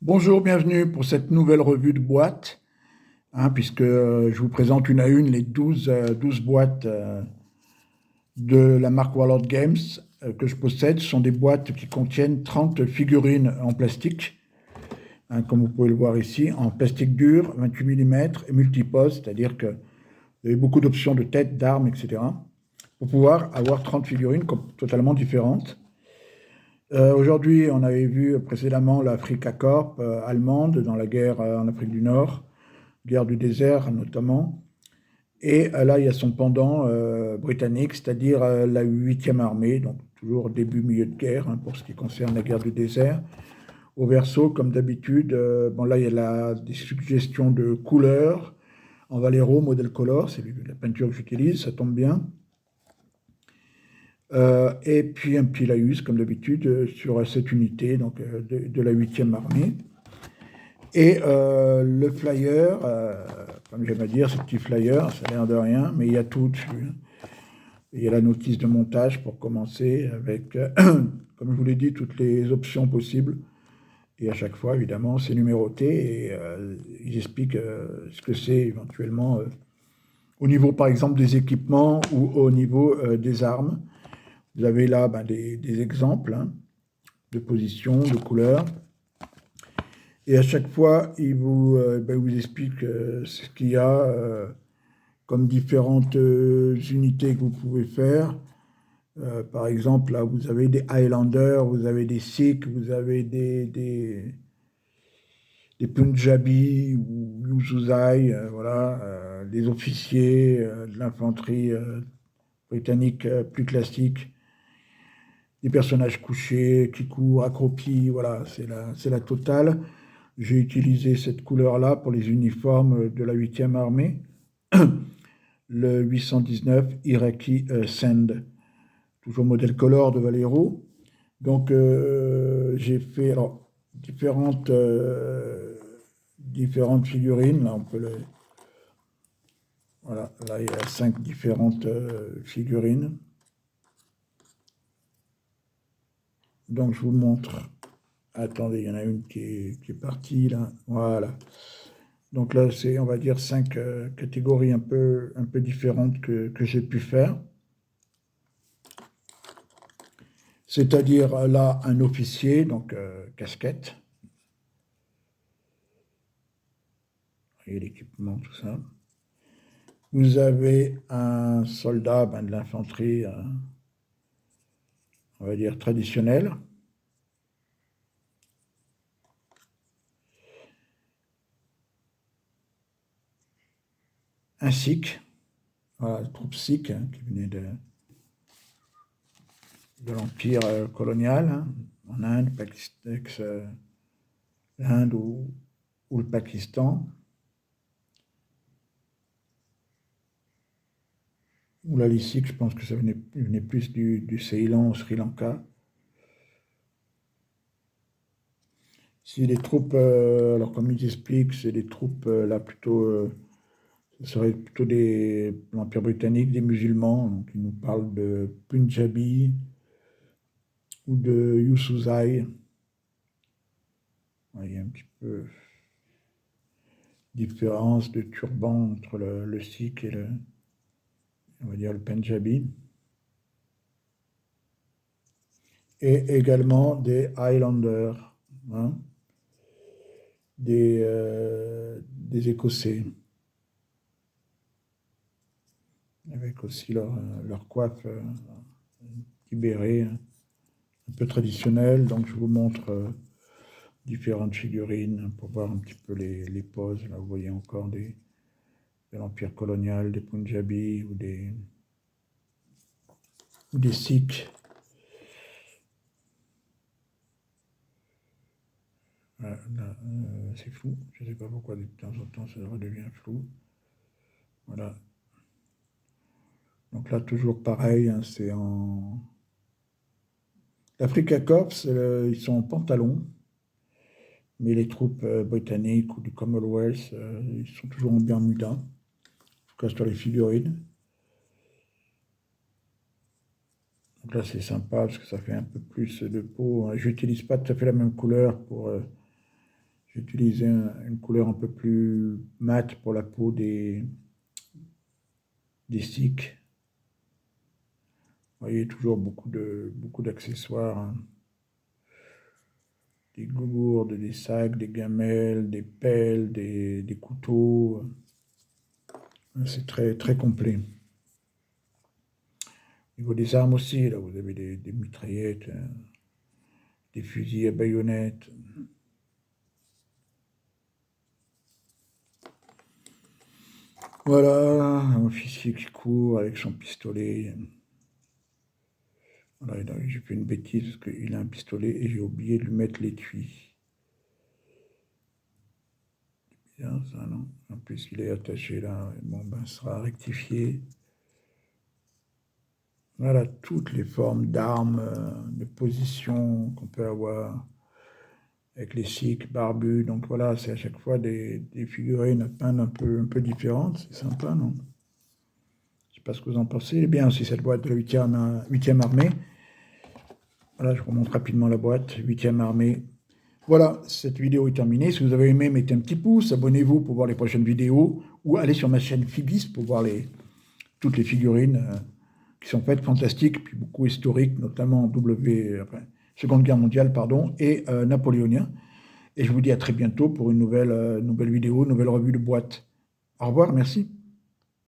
Bonjour, bienvenue pour cette nouvelle revue de boîtes, puisque je vous présente une à une les 12 boîtes de la marque Warlord Games que je possède. Ce sont des boîtes qui contiennent 30 figurines en plastique, comme vous pouvez le voir ici, en plastique dur, 28 mm et multipose, c'est-à-dire que vous avez beaucoup d'options de tête, d'armes, etc. pour pouvoir avoir 30 figurines totalement différentes. Aujourd'hui, on avait vu précédemment l'Africa Corp allemande dans la guerre en Afrique du Nord, guerre du désert notamment. Et là, il y a son pendant britannique, c'est-à-dire la 8e armée, donc toujours début-milieu de guerre pour ce qui concerne la guerre du désert. Au verso, comme d'habitude, bon, là, il y a des suggestions de couleurs en Valero, Model Color, c'est la peinture que j'utilise, ça tombe bien. Et puis un petit laïus, comme d'habitude, sur cette unité donc, de la 8e armée. Et le flyer, comme j'aime à dire, ce petit flyer, ça a l'air de rien, mais il y a tout dessus. Il y a la notice de montage pour commencer avec, comme je vous l'ai dit, toutes les options possibles. Et à chaque fois, évidemment, c'est numéroté et ils expliquent ce que c'est éventuellement au niveau, par exemple, des équipements ou au niveau des armes. Vous avez là des exemples de position, de couleurs. Et à chaque fois, il vous explique ce qu'il y a comme différentes unités que vous pouvez faire. Par exemple, là, vous avez des Highlanders, vous avez des Sikhs, vous avez des Punjabis ou Yuzuzai, voilà, des officiers de l'infanterie britannique plus classique, des personnages couchés, qui courent, accroupis, voilà, c'est la totale. J'ai utilisé cette couleur-là pour les uniformes de la 8e armée, le 819 Iraqi Sand, toujours modèle color de Valero. Donc j'ai fait alors, différentes figurines. Là, on peut voilà, là il y a 5 différentes figurines. Donc je vous montre. Attendez, il y en a une qui est partie là. Voilà. Donc là, c'est, on va dire, 5 catégories un peu différentes que j'ai pu faire. C'est-à-dire là, un officier, donc casquette. Vous voyez l'équipement, tout ça. Vous avez un soldat de l'infanterie, on va dire, traditionnel. Un sikh, voilà, la troupe sikh qui venait de l'Empire colonial, en Inde, l'Inde ou le Pakistan. Ou la Sikhs, je pense que ça venait plus du Ceylan, au Sri Lanka. Si les troupes, alors comme ils expliquent, c'est des troupes là plutôt, ce serait plutôt l'Empire britannique, des musulmans, donc ils nous parlent de Punjabi ou de Yusuzai. Il y a un petit peu différence de turban entre le sikh et on va dire le Punjabi. Et également des Highlanders, des Écossais, avec aussi leur coiffe libérée, un peu traditionnelle. Donc je vous montre différentes figurines pour voir un petit peu les poses. Là, vous voyez encore de l'Empire colonial, des Punjabis ou des Sikhs. Là, c'est flou. Je ne sais pas pourquoi de temps en temps ça redevient flou. Voilà. Donc là, toujours pareil, c'est en... L'Africa Corps, ils sont en pantalon, mais les troupes britanniques ou du Commonwealth, ils sont toujours en Bermuda, en tout cas sur les figurines. Donc là, c'est sympa parce que ça fait un peu plus de peau. Je n'utilise pas tout à fait la même couleur pour J'ai utilisé une couleur un peu plus mate pour la peau des sticks. Vous voyez, toujours beaucoup d'accessoires, hein. Des gourdes, des sacs, des gamelles, des pelles, des couteaux. C'est très complet. Au niveau des armes aussi, là, vous avez des mitraillettes, des fusils à baïonnettes. Voilà, un officier qui court avec son pistolet. Voilà, j'ai fait une bêtise parce qu'il a un pistolet et j'ai oublié de lui mettre l'étui. C'est bien ça, non? En plus, il est attaché là. Bon, ben, ça sera rectifié. Voilà toutes les formes d'armes, de position qu'on peut avoir avec les sikhs barbus. Donc voilà, c'est à chaque fois des figurines à peindre un peu différentes. C'est sympa, non? Je ne sais pas ce que vous en pensez. Eh bien, aussi cette boîte de la 8e armée. Voilà, je vous montre rapidement la boîte, 8e armée. Voilà, cette vidéo est terminée. Si vous avez aimé, mettez un petit pouce, abonnez-vous pour voir les prochaines vidéos, ou allez sur ma chaîne Phibis pour voir toutes les figurines qui sont faites, fantastiques, puis beaucoup historiques, notamment Seconde Guerre mondiale, pardon, et napoléonien. Et je vous dis à très bientôt pour une nouvelle vidéo, une nouvelle revue de boîte. Au revoir, merci.